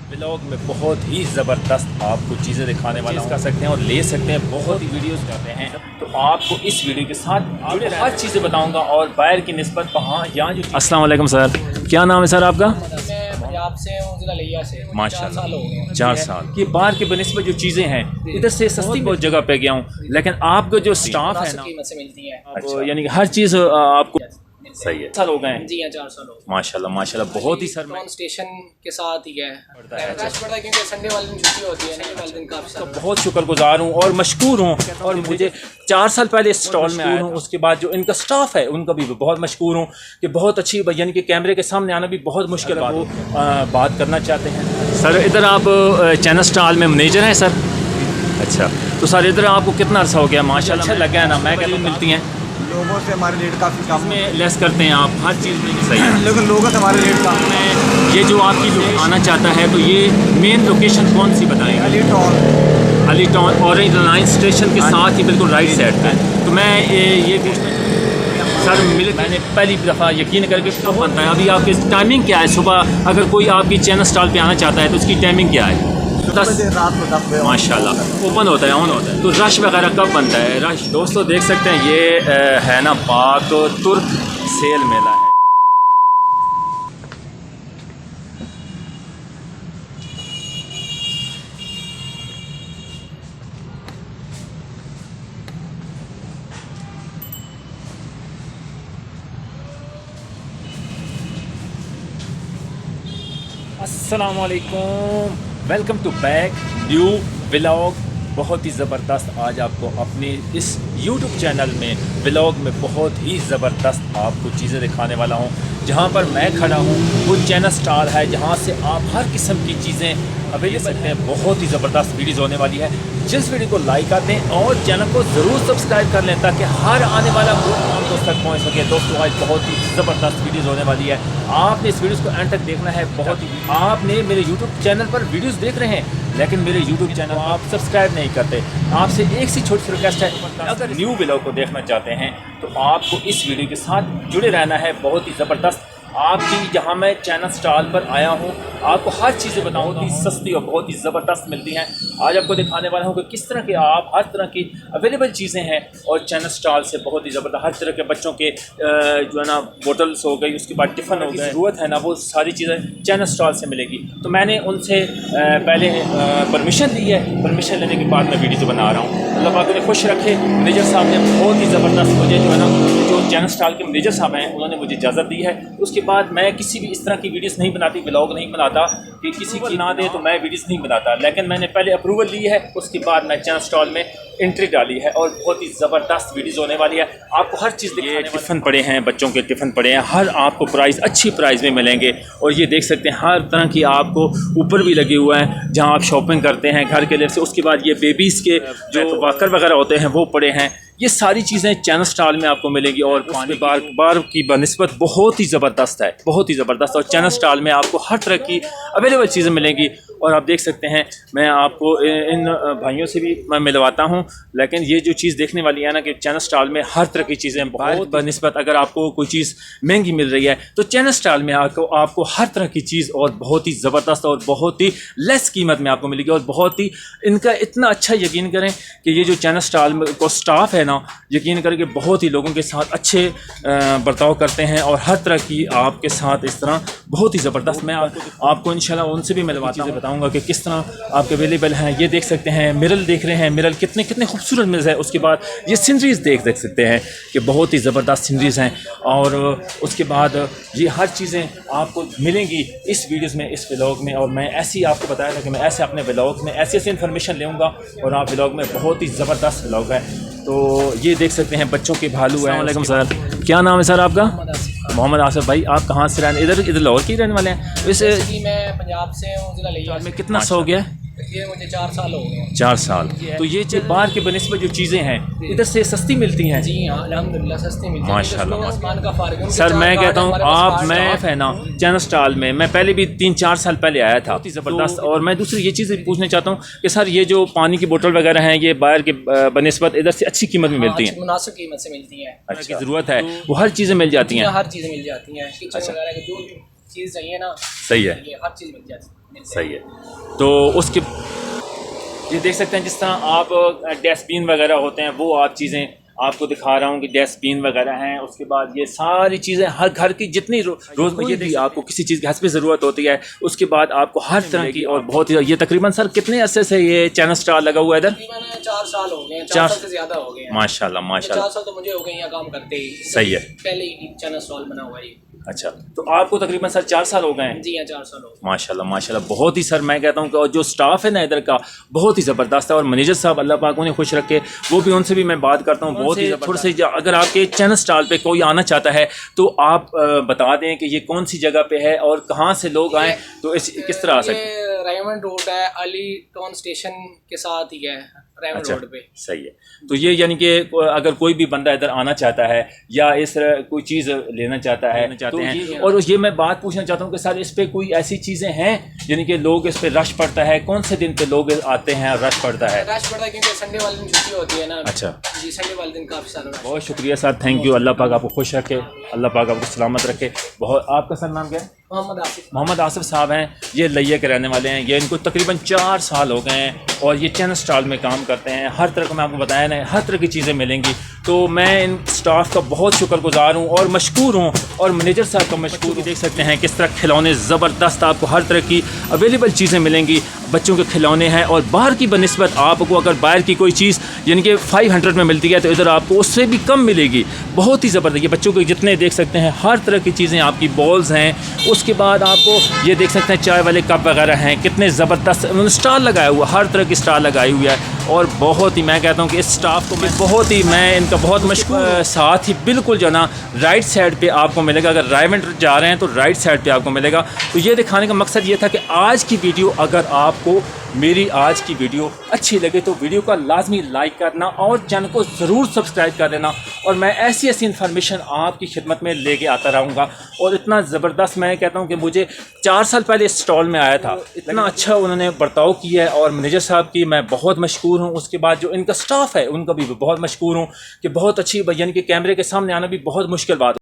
Blog में बहुत ही ज़बरदस्त आपको चीज़ें दिखाने वाला कर सकते हैं और ले सकते हैं, बहुत ही वीडियोस जाते हैं। तो आपको इस वीडियो के साथ जुड़े हर चीज़ें बताऊंगा और बाहर की निस्बत वहाँ यहाँ जो। अस्सलाम वालेकुम सर, क्या नाम है सर आपका? मैं पंजाब से हूँ, जिला लिया से। माशाल्लाह 4 साल। ये बाहर के बनिस्बत जो चीज़ें हैं इधर से सस्ती बहुत जगह पे गया हूँ, लेकिन आपका जो स्टाफ है ना कीमत से मिलती है। आपको यानी कि हर चीज़ आपको सही है। साल हो गए हैं जी हाँ, 4 साल हो गए। माशाल्लाह माशाल्लाह, बहुत ही सर में स्टेशन के साथ ही है पड़ता है। रश पड़ता है क्योंकि संडे वाले दिन छुट्टी होती है, संडे वाले दिन काफी तो बहुत शुक्रगुजार हूँ और मशकूर हूँ। और मुझे 4 साल पहले इस स्टॉल में आया हूँ, उसके बाद जो इनका स्टाफ है उनका भी बहुत मशकूर हूँ कि बहुत अच्छी, यानी कि कैमरे के सामने आना भी बहुत मुश्किल है। वो बात करना चाहते हैं सर, इधर आप चैनल स्टॉल में मैनेजर हैं सर? अच्छा, तो सर इधर आपको कितना अर्सा हो गया? माशाल्लाह अच्छा लगा है ना? मैं कहता हूँ मिलती हैं लोगों से हमारे रेट काफ़ी कम में लेस करते हैं आप हर चीज़ में, सही है। लेकिन लोगों से हमारे रेट कम में ये जो आपकी जो आना चाहता है, तो ये मेन लोकेशन कौन सी बताएंगे? Ali town orange line station के साथ ही बिल्कुल राइट साइड पे। तो मैं ये पूछना सर, मैंने पहली दफ़ा यकीन करके कब बनता है? अभी आपकी टाइमिंग क्या है? सुबह अगर कोई आपकी चैनल स्टॉल पे आना चाहता है तो उसकी टाइमिंग क्या है? 10 रात को 10 बजे माशाल्लाह ओपन होता है, ऑन होता है। तो रश वगैरह कब बनता है? रश दोस्तों देख सकते हैं, ये है ना पाक तुर्क सेल मेला है। अस्सलामुअलैकुम, welcome to back new vlog. बहुत ही ज़बरदस्त आज आपको अपने इस YouTube चैनल में व्लॉग में बहुत ही ज़बरदस्त आपको चीज़ें दिखाने वाला हूँ। जहाँ पर मैं खड़ा हूँ वो चैनल स्टॉल है, जहाँ से आप हर किस्म की चीज़ें अवेलेबल हैं। बहुत ही ज़बरदस्त वीडियोज़ होने वाली है। जिस वीडियो को लाइक आते हैं और चैनल को ज़रूर सब्सक्राइब कर लें ताकि हर आने वाला आप दोस्त तक पहुँच सके। दोस्तों आज बहुत ही ज़बरदस्त वीडियोज़ होने वाली है, आपने इस वीडियो को एंड तक देखना है। बहुत ही आपने मेरे YouTube चैनल पर वीडियोस देख रहे हैं लेकिन मेरे YouTube चैनल को आप सब्सक्राइब नहीं करते। आपसे एक सी छोटी सी रिक्वेस्ट है, अगर न्यू व्लॉग को देखना चाहते हैं तो आपको इस वीडियो के साथ जुड़े रहना है। बहुत ही ज़बरदस्त आपकी जहां मैं चैनल स्टॉल पर आया हूं, आपको हर चीज़ें बताऊँ बहुत ही सस्ती और बहुत ही ज़बरदस्त मिलती हैं। आज आपको दिखाने वाला हूं कि किस तरह के आप हर तरह की अवेलेबल चीज़ें हैं और चैनल स्टॉल से बहुत ही ज़बरदस्त हर तरह के बच्चों के जो है ना बोटल्स हो गई, उसके बाद टिफ़न हो गई, ज़रूरत है ना, वो सारी चीज़ें चैनल स्टॉल से मिलेगी। तो मैंने उनसे पहले परमिशन ली है, परमिशन लेने के बाद मैं वीडियो बना रहा हूँ। अल्लाह पाक उन्हें खुश रखे। मैनेजर साहब ने बहुत ही ज़बरदस्त मुझे जो है ना, जो चैनल स्टॉल के मैनेजर साहब हैं उन्होंने मुझे इजाज़त दी है। उसके बाद मैं किसी भी इस तरह की वीडियोस नहीं बनाती, व्लॉग नहीं बनाता कि किसी की ना दे तो मैं वीडियोस नहीं बनाता। लेकिन मैंने पहले अप्रूवल ली है, उसके बाद मैं चैनल स्टॉल में एंट्री डाली है और बहुत ही ज़बरदस्त वीडियोस होने वाली है। आपको हर चीज़ दिखाने। टिफ़िन पड़े हैं, बच्चों के टिफ़िन पड़े हैं, हर आपको प्राइस अच्छी प्राइस में मिलेंगे। और ये देख सकते हैं हर तरह की आपको ऊपर भी लगे हुए हैं जहाँ आप शॉपिंग करते हैं घर के लिए से। उसके बाद ये बेबीज़ के जो वाकर वगैरह होते हैं वो पड़े हैं। ये सारी चीज़ें चैनल स्टॉल में आपको मिलेंगी और पानी बार की बनिस्बत बहुत ही ज़बरदस्त है, बहुत ही ज़बरदस्त। और चैनल स्टॉल में आपको हर तरह की अवेलेबल चीज़ें मिलेंगी। और आप देख सकते हैं मैं आपको इन भाइयों से भी मैं मिलवाता हूं, लेकिन ये जो चीज़ देखने वाली है ना कि चैनल स्टॉल में हर तरह की चीज़ें बहुत बनिस्बत, अगर आपको कोई चीज़ महंगी मिल रही है तो चैनल स्टॉल में आपको हर तरह की चीज़ और बहुत ही ज़बरदस्त और बहुत ही लेस कीमत में आपको मिलेगी। और बहुत ही इनका इतना अच्छा यकीन करें कि ये जो चैनल स्टॉल को स्टाफ है ना, यकीन करके बहुत ही लोगों के साथ अच्छे बर्ताव करते हैं और हर तरह की आपके साथ इस तरह बहुत ही ज़बरदस्त। मैं आपको इंशाल्लाह उनसे भी मिलवाता हूँ, बताऊंगा कि किस तरह आपके अवेलेबल हैं। ये देख सकते हैं मिरल देख रहे हैं, मिरल कितने कितने खूबसूरत मिरल है। उसके बाद ये सीनरीज़ देख सकते हैं कि बहुत ही ज़बरदस्त सीनरीज़ हैं। और उसके बाद ये हर चीज़ें आपको मिलेंगी इस वीडियोज़ में, इस व्लॉग में। और मैं ऐसे ही आपको बताया था कि मैं ऐसे अपने व्लॉग में ऐसी ऐसी इन्फॉर्मेशन लूँगा और आप व्लॉग में बहुत ही ज़बरदस्त व्लॉग है। तो ये देख सकते हैं बच्चों के भालू हैं। वालेकुम सर, क्या नाम है सर आपका? मोहम्मद आसिफ भाई, आप कहाँ से रहने? इधर लाहौर के रहने वाले हैं? वैसे मैं पंजाब से हूँ, जिला लिया में कितना सौ गया? ये मुझे 4 साल हो गए। 4 साल। तो ये जो बाहर के बनिस्बत जो चीज़ें हैं इधर से सस्ती मिलती हैं? जी हाँ, अल्हम्दुलिल्लाह सस्ती मिलती है माशाल्लाह। आसमान का फ़र्क है। सर मैं कहता हूँ आप, मैं है ना चैनल स्टॉल में मैं पहले भी 3-4 साल पहले आया था, बहुत ही ज़बरदस्त। और मैं दूसरी ये चीज़ पूछना चाहता हूँ कि सर ये जो पानी की बोतल वगैरह हैं ये बाहर के बनिस्बत इधर से अच्छी कीमत में मिलती हैं? मुनासिब कीमत से मिलती है। अच्छी ज़रूरत है वो हर चीज़ें मिल जाती हैं? हर चीज़ें मिल जाती हैं। किचन वगैरह की जो चीज़ चाहिए ना, सही है। ये हर चीज़ मिल जाती है। मिलते सही है। तो उसके ये देख सकते हैं जिस तरह आप डस्टबिन वगैरह होते हैं वो आप चीज़ें आपको दिखा रहा हूँ कि डस्टबिन वगैरह हैं। उसके बाद ये सारी चीज़ें हर घर की जितनी रोज़ में ये भी आपको किसी चीज़ की हस्ब ज़रूरत होती है, उसके बाद आपको हर तरह की और बहुत ही ये तकरीबन सर कितने अरसे से ये चैनल स्टार लगा हुआ है इधर? हैं। 4 साल हो गए हैं, 4 चार- साल से ज़्यादा हो गए हैं। माशाल्लाह माशाल्लाह। 4 साल तो मुझे हो गए यहाँ काम करते ही। सही है। पहले ही चैनल स्टॉल बना हुआ है ये। अच्छा, तो आपको तकरीबन सर 4 साल हो गए हैं? जी हाँ, 4 साल हो गए। माशाल्लाह माशाल्लाह। बहुत ही सर मैं कहता हूँ कि और जो स्टाफ है ना इधर का बहुत ही ज़बरदस्त है। और मैनेजर साहब अल्लाह पाक उन्हें खुश रखे, वो भी उनसे भी मैं बात करता हूँ बहुत ही थोड़े से। अगर आपके चैनल स्टॉल पे कोई आना चाहता है तो आप बता दें कि ये कौन सी जगह पे है और कहाँ से लोग आएँ तो किस तरह आ सकते हैं? ये रायमंड रोड है, अली टाउन स्टेशन के साथ ही है, रायमंड अच्छा, रोड पे। सही है। तो ये यानी कि अगर कोई भी बंदा इधर आना चाहता है या इस तरह कोई चीज़ लेना चाहता है तो ये और ये मैं बात पूछना चाहता हूँ कि सर इस पे कोई ऐसी चीज़ें हैं यानी कि लोग इस पे रश पड़ता है, कौन से दिन पे लोग आते हैं और रश पड़ता है? रश पड़ता है क्योंकि संडे वाले दिन छुट्टी होती है ना। अच्छा जी, संडे वाले दिन काफ़ी सारा रश। बहुत शुक्रिया सर, थैंक यू। अल्लाह पाक आपको खुश रखे, अल्लाह पाक आपको सलामत रखे। बहुत आपका सर नाम क्या है? मोहम्मद आसिफ। मोहम्मद आसिफ साहब हैं, ये लैया के रहने वाले हैं। ये इनको तकरीबन 4 साल हो गए हैं और ये चैनल स्टॉल में काम करते हैं। हर तरह का मैं आपको बताया ना, हर तरह की चीज़ें मिलेंगी। तो मैं इन स्टाफ का बहुत शुक्रगुजार हूँ और मशकूर हूँ और मैनेजर साहब का मशकूर हूँ। देख सकते हैं किस तरह खिलौने ज़बरदस्त, आपको हर तरह की अवेलेबल चीज़ें मिलेंगी। बच्चों के खिलौने हैं और बाहर की बनस्बत आपको अगर बाहर की कोई चीज़ यानी कि 500 में मिलती है तो इधर आपको उससे भी कम मिलेगी। बहुत ही ज़बरदस्त। ये बच्चों के जितने देख सकते हैं हर तरह की चीज़ें, आपकी बॉल्स हैं। उसके बाद आपको ये देख सकते हैं चाय वाले कप वगैरह हैं, कितने ज़बरदस्त उन्होंने स्टाल लगाया हुआ, हर तरह की स्टाल लगाई हुई है। और बहुत ही मैं कहता हूँ कि इस स्टाफ को मैं इनका बहुत मशहूर। साथ ही बिल्कुल जो ना राइट साइड पे आपको मिलेगा, अगर रायमंड जा रहे हैं तो राइट साइड पे आपको मिलेगा। तो ये दिखाने का मकसद ये था कि आज की वीडियो अगर आपको मेरी आज की वीडियो अच्छी लगे तो वीडियो का लाजमी लाइक करना और चैनल को ज़रूर सब्सक्राइब कर देना। और मैं ऐसी इन्फॉर्मेशन आपकी खिदमत में लेके आता रहूँगा। और इतना ज़बरदस्त मैं कहता हूँ कि मुझे 4 साल पहले इस स्टॉल में आया था, इतना अच्छा उन्होंने बर्ताव किया है और मैनेजर साहब की मैं बहुत मशकूर हूँ। उसके बाद जो इनका स्टाफ है उनका भी बहुत मशकूर हूँ कि बहुत अच्छी, यानी कि कैमरे के सामने आना भी बहुत मुश्किल बात